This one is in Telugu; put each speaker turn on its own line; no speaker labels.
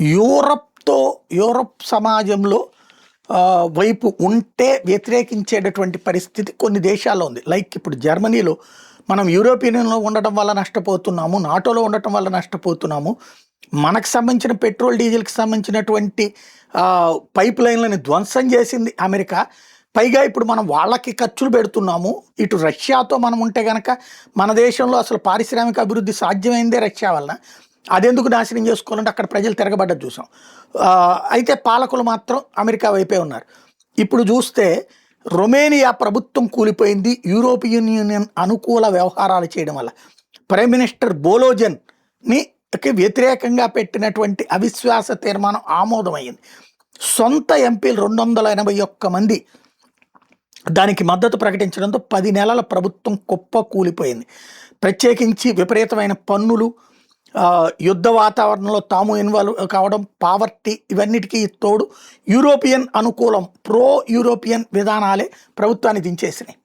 యూరప్‌తో యూరప్ సమాజంలో వైపు ఉంటే వ్యతిరేకించేటటువంటి పరిస్థితి కొన్ని దేశాల్లో ఉంది. లైక్ ఇప్పుడు జర్మనీలో మనం యూరోపియన్ యూనియన్‌లో ఉండటం వల్ల నష్టపోతున్నాము. నాటోలో ఉండటం వల్ల నష్టపోతున్నాము. మనకు సంబంధించిన పెట్రోల్, డీజిల్‌కి సంబంధించినటువంటి పైప్ లైన్‌లని ధ్వంసం చేసింది అమెరికా. పైగా ఇప్పుడు మనం వాళ్ళకి ఖర్చులు పెడుతున్నాము. ఇటు రష్యాతో మనం ఉంటే గనక మన దేశంలో అసలు పారిశ్రామిక అభివృద్ధి సాధ్యమైందే రష్యా వలన. అదెందుకు నాశనం చేసుకోవాలంటే అక్కడ ప్రజలు తిరగబడ్డది చూసాం. అయితే పాలకులు మాత్రం అమెరికా వైపే ఉన్నారు. ఇప్పుడు చూస్తే రొమేనియా ప్రభుత్వం కూలిపోయింది యూరోపియన్ యూనియన్ అనుకూల వ్యవహారాలు చేయడం వల్ల. ప్రైమ్ మినిస్టర్ బోలోజన్‌కి వ్యతిరేకంగా పెట్టినటువంటి అవిశ్వాస తీర్మానం ఆమోదమైంది. సొంత ఎంపీలు 281 మంది దానికి మద్దతు ప్రకటించడంతో 10 నెలల ప్రభుత్వం కుప్పకూలిపోయింది. ప్రత్యేకించి విపరీతమైన పన్నులు, యుద్ధ వాతావరణంలో తాము ఇన్వాల్వ్ కావడం, పావర్టీ ఇవన్నిటికీ తోడు యూరోపియన్ అనుకూలం ప్రో యూరోపియన్ విధానాలే ప్రభుత్వాన్ని దించేసినాయి.